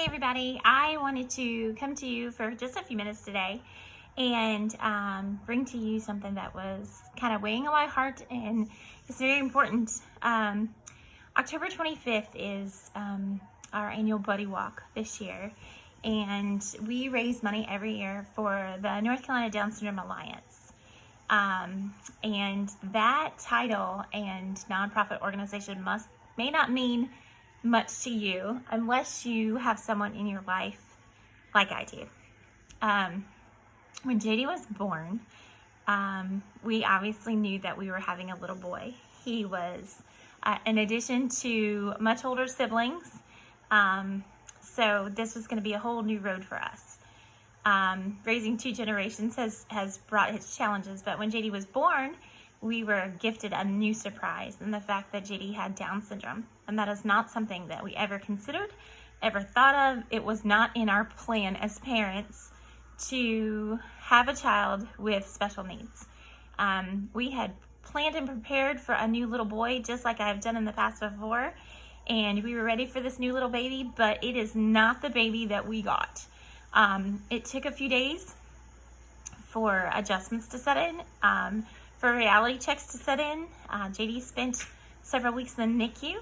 Hey everybody, I wanted to come to you for just a few minutes today and bring to you something that was kind of weighing on my heart, and it's very important. October 25th is our annual Buddy Walk this year, and we raise money every year for the North Carolina Down Syndrome Alliance. And that title and nonprofit organization may not mean much to you unless you have someone in your life like I do. When JD was born, we obviously knew that we were having a little boy. He was, in addition to much older siblings, so this was going to be a whole new road for us. Raising two generations has brought its challenges, but when JD was born, we were gifted a new surprise in the fact that JD had Down syndrome. And that is not something that we ever considered, ever thought of. It was not in our plan as parents to have a child with special needs. We had planned and prepared for a new little boy, just like I've done in the past before. And we were ready for this new little baby, but it is not the baby that we got. It took a few days for adjustments to set in, for reality checks to set in. JD spent several weeks in the NICU.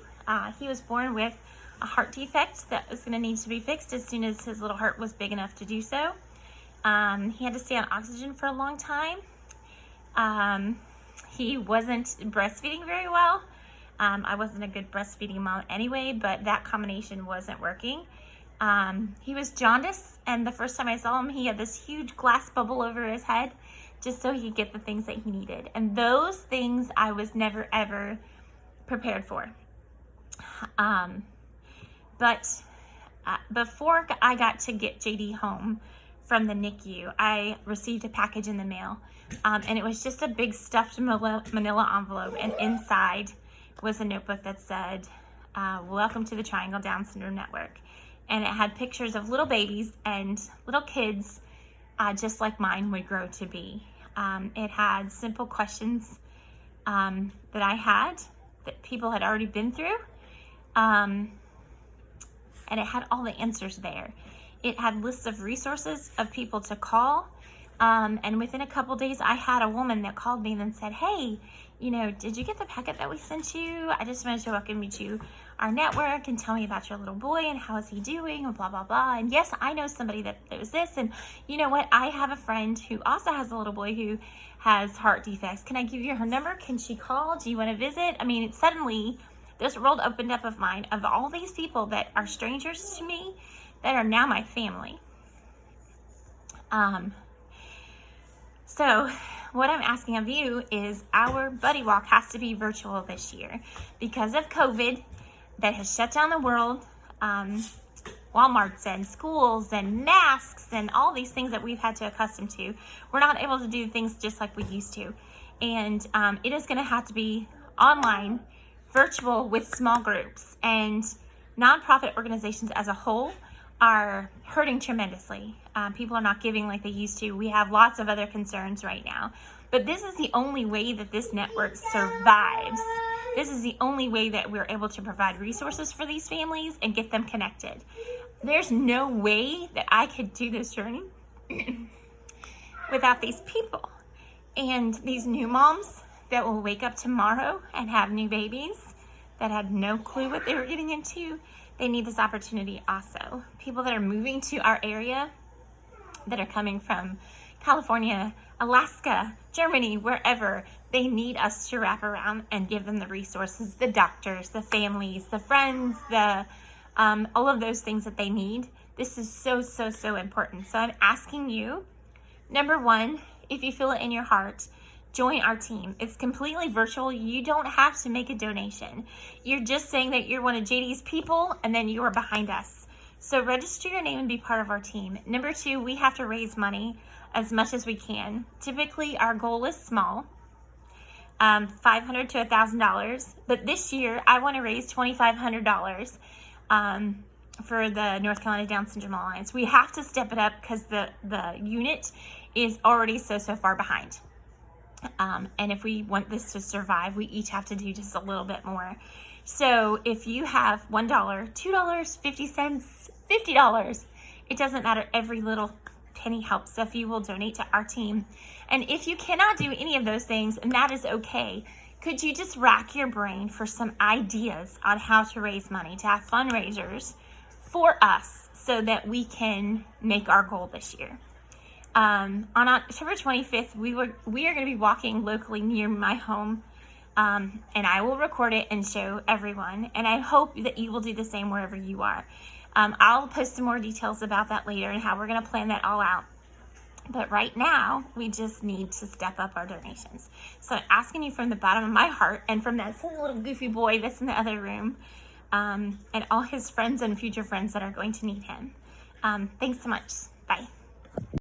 He was born with a heart defect that was going to need to be fixed as soon as his little heart was big enough to do so. He had to stay on oxygen for a long time. He wasn't breastfeeding very well. I wasn't a good breastfeeding mom anyway, but that combination wasn't working. He was jaundiced, and the first time I saw him, he had this huge glass bubble over his head just so he could get the things that he needed. And those things I was never, ever prepared for. But before I got to get JD home from the NICU, I received a package in the mail. And it was just a big stuffed manila envelope, and inside was a notebook that said, "Welcome to the Triangle Down Syndrome Network." And it had pictures of little babies and little kids just like mine would grow to be. It had simple questions that I had that people had already been through. And it had all the answers there. It had lists of resources of people to call. And within a couple days, I had a woman that called me and said, "Hey, did you get the packet that we sent you? I just wanted to welcome you to our network and tell me about your little boy and how is he doing and blah, blah, blah. And yes, I know somebody that knows this. And you know what? I have a friend who also has a little boy who has heart defects. Can I give you her number? Can she call? Do you want to visit?" I mean, suddenly this world opened up of mine of all these people that are strangers to me that are now my family. So what I'm asking of you is our Buddy Walk has to be virtual this year because of COVID that has shut down the world. Walmarts and schools and masks and all these things that we've had to accustom to. We're not able to do things just like we used to. And it is going to have to be online, virtual with small groups. And nonprofit organizations as a whole are hurting tremendously. People are not giving like they used to. We have lots of other concerns right now. But this is the only way that this network survives. This is the only way that we're able to provide resources for these families and get them connected. There's no way that I could do this journey without these people. And these new moms that will wake up tomorrow and have new babies that had no clue what they were getting into, they need this opportunity also. People that are moving to our area, that are coming from California, Alaska, Germany, wherever, they need us to wrap around and give them the resources, the doctors, the families, the friends, all of those things that they need. This is so, so, so important. So I'm asking you, number one, if you feel it in your heart, join our team. It's completely virtual. You don't have to make a donation. You're just saying that you're one of JD's people and then you are behind us. So register your name and be part of our team. Number two, we have to raise money as much as we can. Typically, our goal is small, $500 to $1,000. But this year, I want to raise $2,500 for the North Carolina Down Syndrome Alliance. We have to step it up because the unit is already so far behind. And if we want this to survive, we each have to do just a little bit more. So if you have $1, $2, 50 cents, $50. It doesn't matter. Every little penny helps. So if you will donate to our team, and if you cannot do any of those things, and that is okay, could you just rack your brain for some ideas on how to raise money, to have fundraisers for us so that we can make our goal this year? On October 25th, we are going to be walking locally near my home, and I will record it and show everyone, and I hope that you will do the same wherever you are. I'll post some more details about that later and how we're going to plan that all out. But right now, we just need to step up our donations. So I'm asking you from the bottom of my heart, and from that silly little goofy boy that's in the other room, and all his friends and future friends that are going to need him. Thanks so much. Bye.